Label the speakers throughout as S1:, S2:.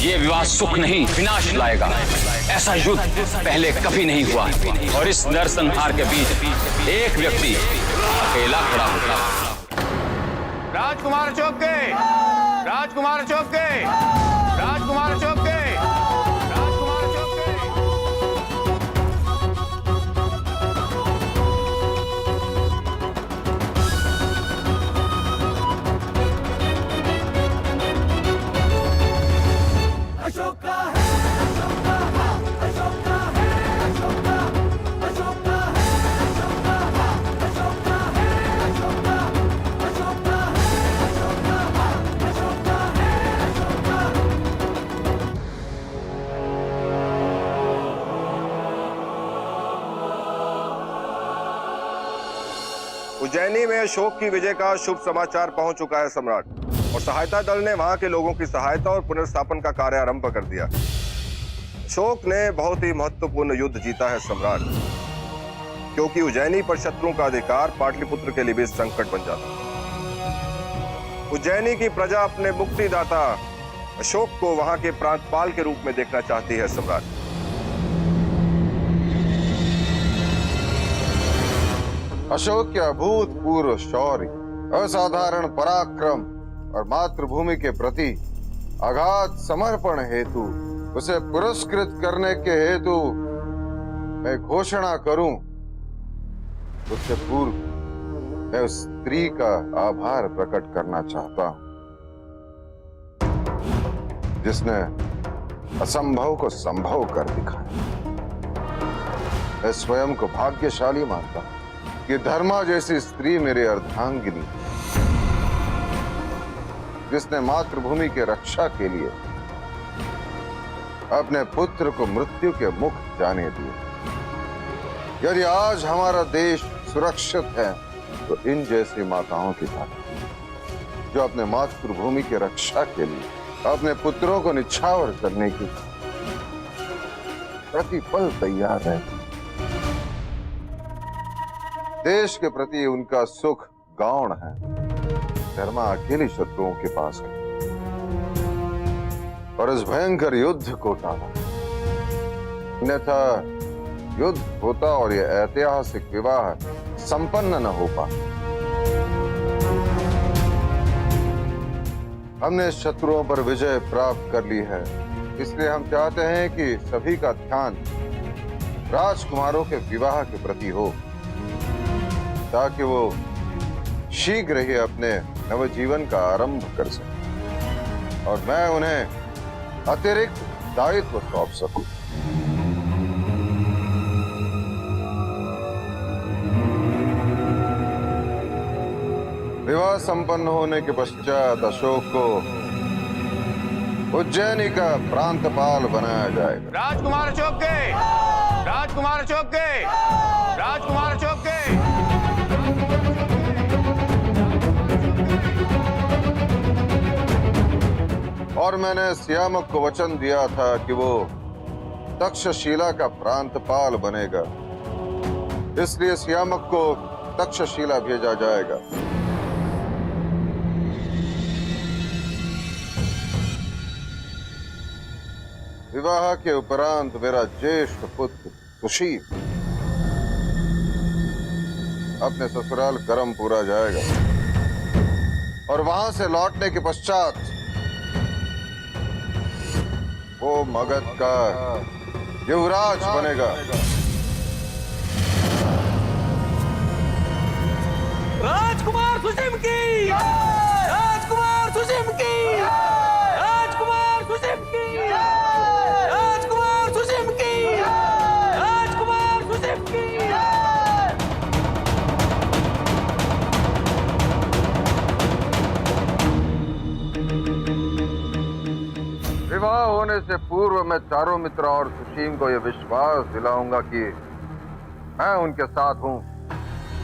S1: ये विवाह सुख नहीं विनाश लाएगा। ऐसा युद्ध पहले कभी नहीं हुआ और इस नरसंहार के बीच एक व्यक्ति अकेला खड़ा होगा।
S2: राजकुमार चौके, राजकुमार चौके, राजकुमार चौके, राजकुमार चौके।
S3: अशोका है, अशोका है, अशोका है, अशोका, अशोका है, अशोका, अशोका है, अशोका, अशोका है, अशोका, अशोका है, अशोका।
S4: उज्जैनी में अशोक की विजय का शुभ समाचार पहुंच चुका है सम्राट, और सहायता दल ने वहां के लोगों की सहायता और पुनर्स्थापन का कार्य आरंभ कर दिया। अशोक ने बहुत ही महत्वपूर्ण युद्ध जीता है सम्राट, क्योंकि उज्जैनी पर शत्रुओं का अधिकार पाटलिपुत्र के लिए भी संकट बन जाता। उज्जैनी की प्रजा अपने मुक्तिदाता अशोक को वहां के प्रांतपाल के रूप में देखना चाहती है सम्राट।
S5: अशोक के अभूतपूर्व शौर्य, असाधारण पराक्रम और मातृभूमि के प्रति अगाध समर्पण हेतु उसे पुरस्कृत करने के हेतु मैं घोषणा करूं, उससे पूर्व मैं उस स्त्री का आभार प्रकट करना चाहता हूं जिसने असंभव को संभव कर दिखाया। मैं स्वयं को भाग्यशाली मानता हूं कि धर्मा जैसी स्त्री मेरी अर्धांगिनी, जिसने मातृभूमि की रक्षा के लिए अपने पुत्र को मृत्यु के मुख जाने दिए। यदि आज हमारा देश सुरक्षित है तो इन जैसी माताओं की तरह, जो अपने मातृभूमि की रक्षा के लिए अपने पुत्रों को निछावर करने की प्रतिपल तैयार है। देश के प्रति उनका सुख गौण है। धर्मा अकेली शत्रुओं के पास गई और इस भयंकर युद्ध को टाला। अन्यथा युद्ध होता और यह ऐतिहासिक विवाह संपन्न न हो पाता। हमने शत्रुओं पर विजय प्राप्त कर ली है, इसलिए हम चाहते हैं कि सभी का ध्यान राजकुमारों के विवाह के प्रति हो, ताकि वो शीघ्र ही अपने नवजीवन का आरंभ कर सके और मैं उन्हें अतिरिक्त दायित्व सौंप सकूं। विवाह संपन्न होने के पश्चात अशोक को उज्जैनी का प्रांतपाल बनाया जाएगा।
S2: राजकुमार चौके, राजकुमार चौके, राजकुमार चौके।
S5: और मैंने सियामक को वचन दिया था कि वो तक्षशिला का प्रांतपाल बनेगा, इसलिए सियामक को तक्षशिला भेजा जाएगा। विवाह के उपरांत मेरा ज्येष्ठ पुत्र सुशील अपने ससुराल करमपुरा जाएगा और वहां से लौटने के पश्चात वो मगध का युवराज बनेगा।
S3: राजकुमार सुसिम की, राजकुमार सुसिम की, राजकुमार सुसिम की, राजकुमार सुसिम की, राजकुमार सुसिम की।
S5: विवाह होने से पूर्व मैं चारों मित्र और सुशीम को यह विश्वास दिलाऊंगा कि मैं उनके साथ हूं।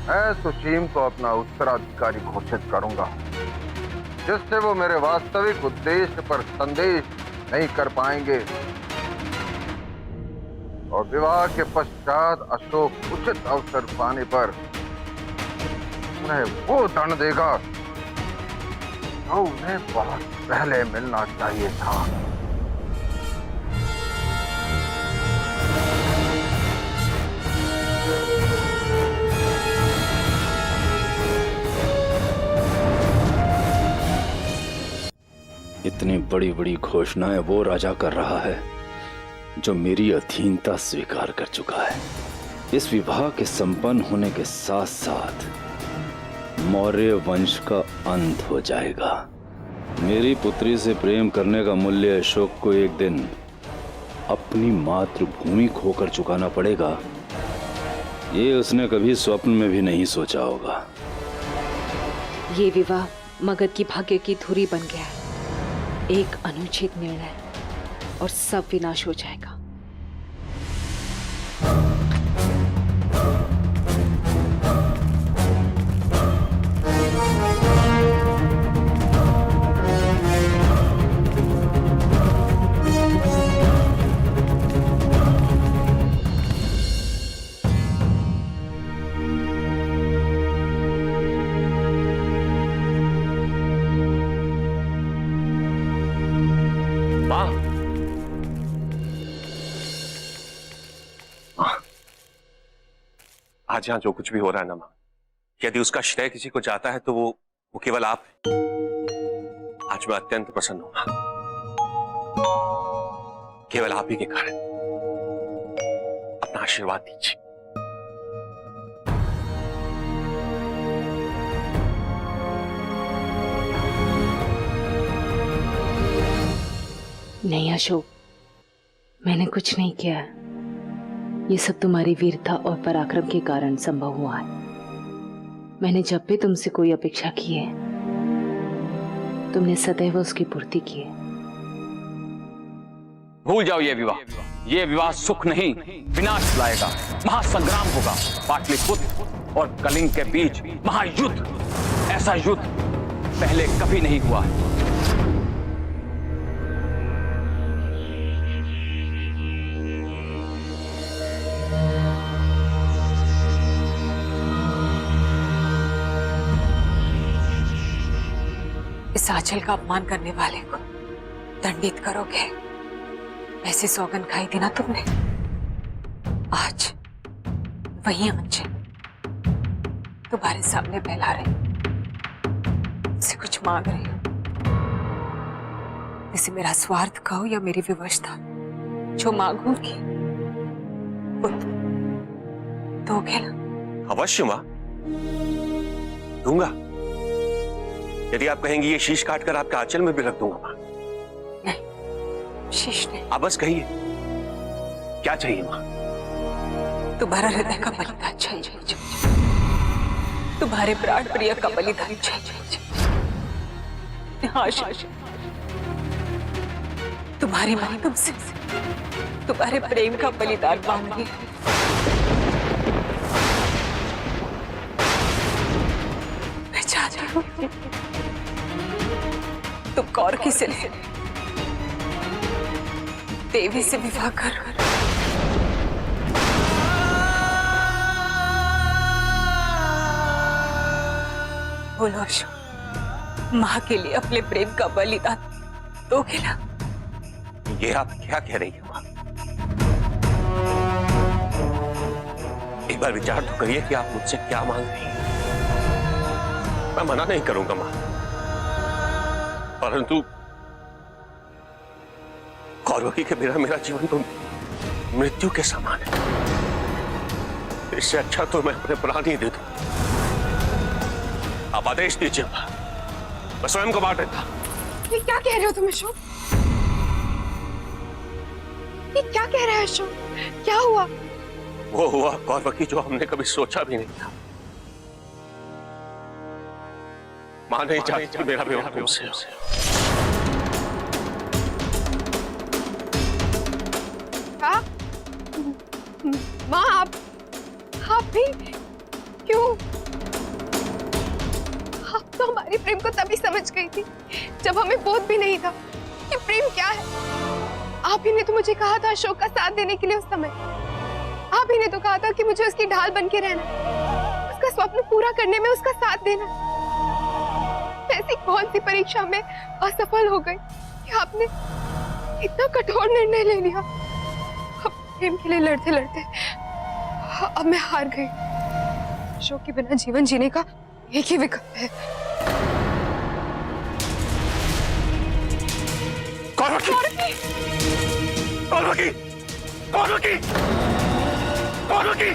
S5: मैं सुशीम को अपना उत्तराधिकारी घोषित करूंगा, जिससे वो मेरे वास्तविक उद्देश्य पर संदेह नहीं कर पाएंगे और विवाह के पश्चात अशोक उचित अवसर पाने पर उन्हें वो दंड देगा जो उन्हें बहुत पहले मिलना चाहिए था।
S6: बड़ी बड़ी घोषणाएं वो राजा कर रहा है जो मेरी अधीनता स्वीकार कर चुका है। इस विवाह के संपन्न होने के साथ साथ मौर्य वंश का अंत हो जाएगा। मेरी पुत्री से प्रेम करने का मूल्य अशोक को एक दिन अपनी मातृभूमि खोकर चुकाना पड़ेगा। ये उसने कभी स्वप्न में भी नहीं सोचा होगा।
S7: ये विवाह मगध की भाग्य की धुरी बन गया है। एक अनुचित निर्णय और सब विनाश हो जाएगा।
S8: आज यहाँ जो कुछ भी हो रहा है ना मां, यदि उसका श्रेय किसी को जाता है तो वो केवल आप हैं। आज मैं अत्यंत प्रसन्न हूं मां, केवल आप ही के कारण। अपना आशीर्वाद दीजिए।
S7: नहीं अशोक, मैंने कुछ नहीं किया है। ये सब तुम्हारी वीरता और पराक्रम के कारण संभव हुआ है। मैंने जब भी तुमसे कोई अपेक्षा की है, तुमने सदैव उसकी पूर्ति की है।
S1: भूल जाओ ये विवाह। ये विवाह सुख नहीं, विनाश लाएगा। महासंग्राम होगा। पाटलिपुत्र और कलिंग के बीच महायुद्ध। ऐसा युद्ध पहले कभी नहीं हुआ है।
S7: इस आंचल का अपमान करने वाले को दंडित करोगे, ऐसी सौगंध खाई थी ना तुमने। आज वही आंचल तुम्हारे सामने फैला रही, से कुछ मांग रही हो। इसे मेरा स्वार्थ कहो या मेरी विवशता, जो मांगूंगी वो दोगे ना?
S8: अवश्य मां, दूंगा। यदि आप कहेंगी ये शीश काट कर आपके आंचल में भी रख दूंगा मां।
S7: नहीं, शीश नहीं।
S8: आप बस कहिए, क्या चाहिए मां?
S7: तुम्हारा हृदय का बलिदान चाहिए। तुम्हारे प्राण प्रिय का बलिदान चाहिए। तुम्हारी मां तुमसे तुम्हारे प्रेम का बलिदान मांग रही है। मैं चाहती हूँ तुम कौरकी से देवी से विवाह कर। बोलो अशोक, मां के लिए अपने प्रेम का बलिदान दोगे ना?
S8: ये आप क्या कह रही हैं मां? एक बार विचार तो करिए कि आप मुझसे क्या मांग रही हैं। मैं मना नहीं करूंगा मां, परंतु कौरवकी के बिना मेरा जीवन तो मृत्यु के समान है। इससे अच्छा तो मैं अपने प्राण ही दे दूं। आप आदेश दीजिए, मैं स्वयं को मार देता।
S9: ये क्या कह रहे हो तुम अशोक? ये क्या कह रहा है अशोक? क्या हुआ?
S8: वो हुआ कौरवकी जो हमने कभी सोचा भी नहीं था। मां नहीं चाहती मेरा विवाह तुमसे।
S9: क्या? मां, आप भी क्यों? आप तो हमारे प्रेम को तभी समझ गई थी जब हमें बोध भी नहीं था कि प्रेम क्या है। आप ही ने तो मुझे कहा था अशोक का साथ देने के लिए उस समय। आप ही ने तो कहा था कि मुझे उसकी ढाल बन के रहना, उसका स्वप्न पूरा करने में उसका साथ देना। ऐसी कौन सी परीक्षा में असफल हो गई कि आपने इतना कठोर निर्णय ले लिया? अब प्रेम के लिए लड़ते लड़ते अब मैं हार गई। अशोक के बिना जीवन जीने का एक ही विकल्प है।
S8: कौरवकी! कौरवकी! कौरवकी! कौरवकी!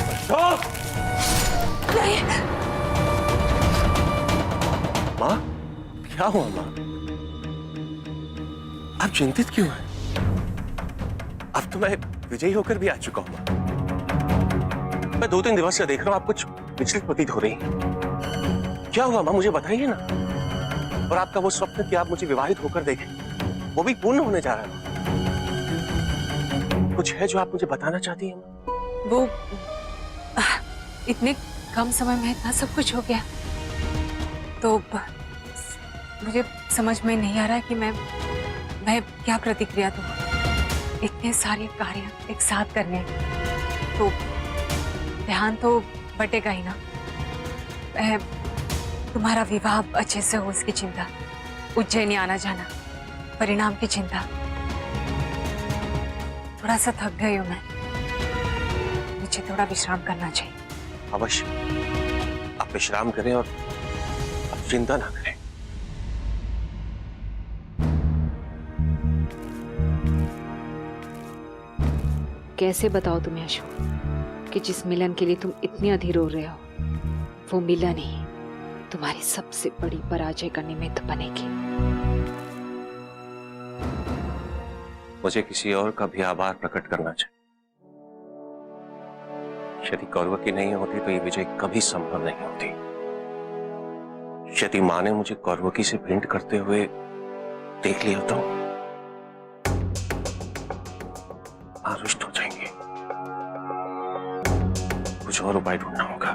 S8: अशोक! माँ, क्या हुआ माँ? आप चिंतित क्यों हैं? अब तो मैं विजयी होकर भी आ चुका हूं माँ। मैं 2-3 दिवस से देख रहा हूं आप कुछ विचलित प्रतीत हो रही हैं। क्या हुआ माँ, मुझे बताइए ना। और आपका वो स्वप्न कि आप मुझे विवाहित होकर देखें, वो भी पूर्ण होने जा रहा है। कुछ है जो आप मुझे बताना चाहती हैं?
S7: वो इतने कम समय में इतना सब कुछ हो गया, तो मुझे समझ में नहीं आ रहा कि मैं क्या प्रतिक्रिया दूं। इतने सारे कार्य एक साथ करने, तो ध्यान तो बटेगा ही ना। तुम्हारा विवाह अच्छे से हो इसकी चिंता, उज्जैन आना जाना, परिणाम की चिंता। थोड़ा सा थक गई हूं मैं, मुझे थोड़ा विश्राम करना चाहिए।
S8: अवश्य, आप विश्राम करें और आप चिंता ना करें।
S7: कैसे बताओ तुम्हें अशोक कि जिस मिलन के लिए तुम इतने अधीर हो रहे हो वो मिलन ही तुम्हारी सबसे बड़ी पराजय का निमित्त बनेगी।
S8: मुझे किसी और का भी आभार प्रकट करना चाहिए। यदि कौरवकी नहीं होती तो ये विजय कभी संभव नहीं होती। यदि मां ने मुझे कौरवकी से भेंट करते हुए देख लिया तो रुष्ट हो जाएंगे। कुछ और उपाय ढूंढना होगा।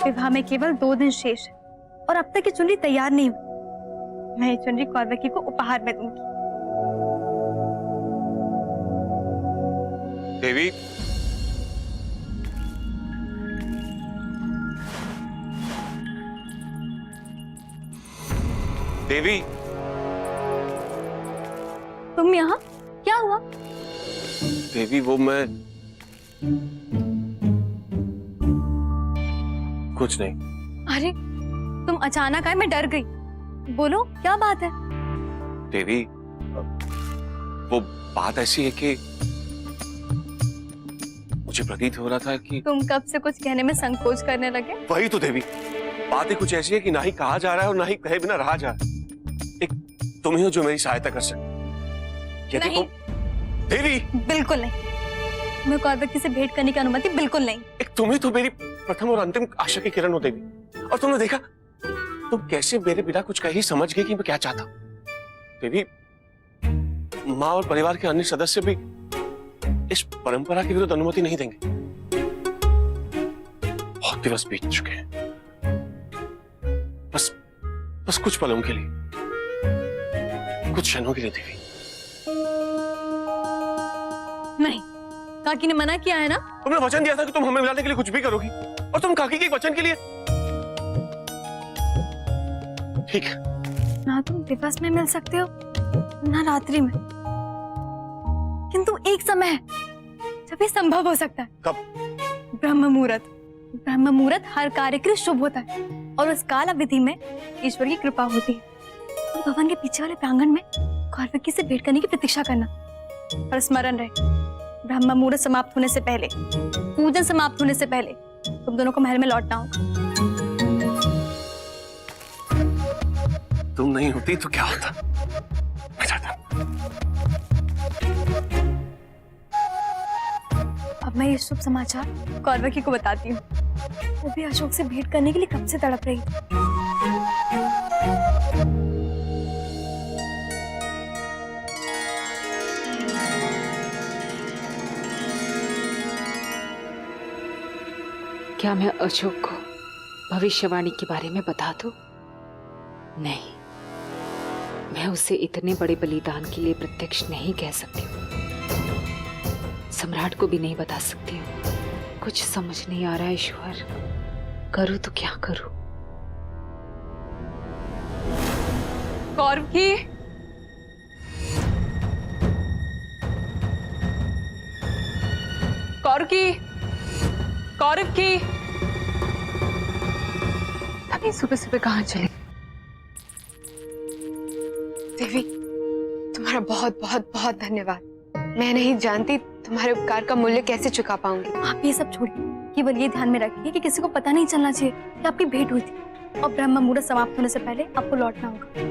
S10: विवाह में केवल 2 दिन शेष है और अब तक ये चुनरी तैयार नहीं हुई। मैं ये चुनरी कौरवकी को उपहार में दूंगी।
S8: देवी, देवी,
S10: तुम यहाँ? क्या हुआ?
S8: देवी वो मैं कुछ नहीं।
S10: अरे तुम अचानक आए, मैं डर गई। बोलो क्या बात है?
S8: देवी, वो बात ऐसी है कि मुझे प्रतीत हो रहा था कि
S10: तुम कब से कुछ कहने में संकोच करने लगे?
S8: वही तो देवी, बात ही कुछ ऐसी है कि ना ही कहा जा रहा है और ना ही कहे बिना रहा जा रहा है। एक तुम ही हो जो मेरी सहायता कर सकती। यदि
S10: नहीं।
S8: तुम देवी,
S10: बिल्कुल नहीं। मैं कौरवकी से भेंट करने की अनुमति बिल्कुल नहीं।
S8: एक तुम ही तो मेरी प्रथम और अंतिम आशा की किरण हो देवी। और तुमने देखा तुम कैसे मेरे बिना कुछ कही समझ गई कि मैं क्या चाहता हूं। देवी, माँ और परिवार के अन्य सदस्य भी इस परंपरा के विरुद्ध अनुमति नहीं देंगे। बहुत दिवस बीत चुके हैं, बस कुछ पलों के लिए, कुछ क्षणों के लिए देवी।
S10: नहीं, काकी ने मना किया है ना।
S8: तुमने वचन दिया था कि तुम हमें मिलाने के लिए कुछ भी करोगी, और तुम काकी के एक वचन के लिए। ठीक है,
S10: ना तुम दिवस में मिल सकते हो ना रात्रि में, किंतु एक समय है जब ये संभव हो सकता है।
S8: कब?
S10: ब्रह्म मुहूर्त। ब्रह्म मुहूर्त हर कार्य के लिए शुभ होता है और उस काल अवधि में ईश्वर की कृपा होती है। तुम भवन के पीछे वाले प्रांगण में कौरवकी से भेंट करने की प्रतीक्षा करना, और स्मरण रहे ब्रह्म मुहूर्त समाप्त होने से पहले, पूजन समाप्त होने से पहले तुम दोनों को महल में लौटना होगा।
S8: तुम नहीं होती तो क्या होता? मैं जाता।
S10: अब मैं ये शुभ समाचार कौरवकी को बताती हूँ। वो भी अशोक से भेंट करने के लिए कब से तड़प रही थी।
S7: क्या मैं अशोक को भविष्यवाणी के बारे में बता दूं? नहीं, मैं उसे इतने बड़े बलिदान के लिए प्रत्यक्ष नहीं कह सकती हूँ। सम्राट को भी नहीं बता सकती हूँ। कुछ समझ नहीं आ रहा है ईश्वर, करूँ तो क्या करूँ? कौरव की कौरव की कौरव की तभी सुबह सुबह कहाँ चले?
S9: देवी, तुम्हारा बहुत बहुत बहुत धन्यवाद। मैं नहीं जानती तुम्हारे उपकार का मूल्य कैसे चुका पाऊंगी।
S10: आप ये सब छोड़िए, केवल ये ध्यान में रखिए कि किसी को पता नहीं चलना चाहिए कि आपकी भेंट हुई थी, और ब्रह्म मुहूर्त समाप्त होने से पहले आपको लौटना होगा।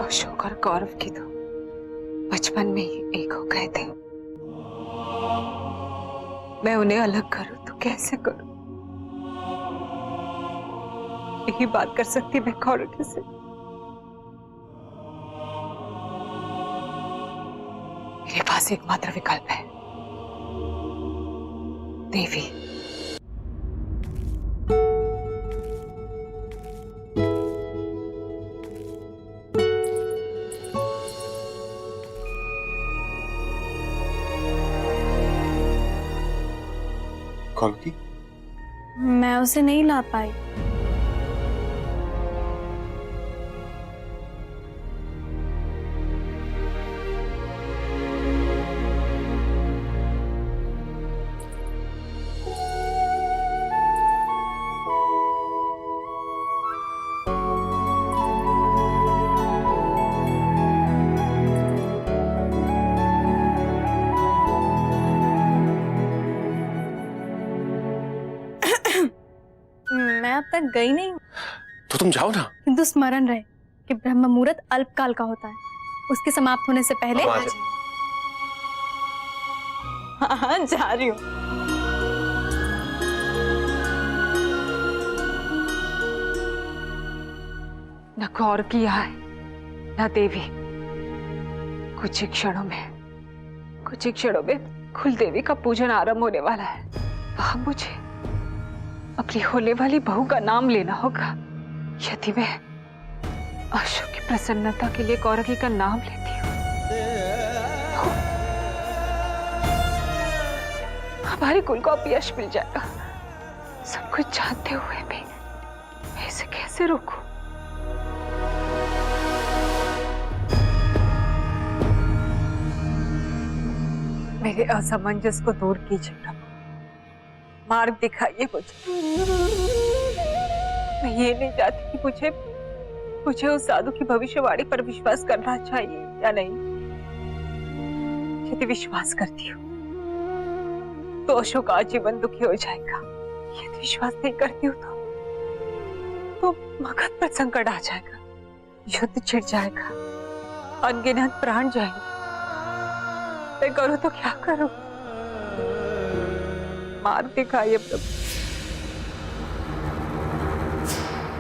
S7: अशोक और कौरव की तो बचपन में ही एक हो गए थे। मैं उन्हें अलग करूं तो कैसे करूं? यही बात कर सकती मैं कौरव से। मेरे पास एकमात्र विकल्प है, देवी।
S8: कौन की?
S10: मैं उसे नहीं ला पाई। मैं अब तक गई नहीं हूँ,
S8: तो तुम जाओ ना।
S10: किंतु स्मरण रहे कि ब्रह्म मुहूर्त अल्पकाल का होता है, उसके समाप्त होने से पहले। हाँ, जा रही हूँ।
S7: न कौरव की आए न देवी। कुछ ही क्षणों में कुल देवी का पूजन आरंभ होने वाला है। वहां मुझे अपनी होने वाली बहू का नाम लेना होगा। यदि मैं अशोक की प्रसन्नता के लिए कौरवी का नाम लेती हूँ तो हमारे कुल को अब यश मिल जाएगा। सब कुछ जानते हुए भी मैं इसे कैसे रोकूं? मेरे असमंजस को दूर कीजिए प्रभु, मार्ग दिखाइए मुझे। मैं ये नहीं चाहती कि मुझे उस साधु की भविष्यवाणी पर विश्वास करना चाहिए या नहीं। यदि विश्वास करती हूँ तो अशोक आजीवन दुखी हो जाएगा। यदि विश्वास नहीं करती हूँ तो मगध पर संकट आ जाएगा, युद्ध छिड़ जाएगा, अनगिनत प्राण जाएंगे। मैं करूँ तो क्या करूँ? मार्ग दिखाइए प्रभु।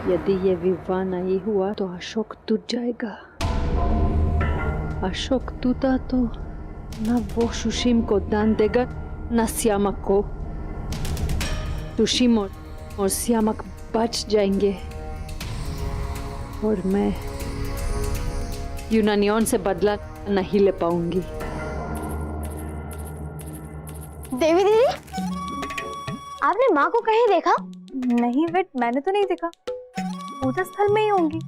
S11: यदि ये विवाह नहीं हुआ तो अशोक टूट जाएगा। अशोक टूटा तो न वो सुशीम को दान देगा न श्यामक को। सुशीम और श्यामक बच जाएंगे और मैं यूनानियों से बदला नहीं ले पाऊंगी।
S10: देवी दीदी, आपने माँ को कहीं देखा? नहीं बेट, मैंने तो नहीं देखा। पूजा स्थल में ही होंगी।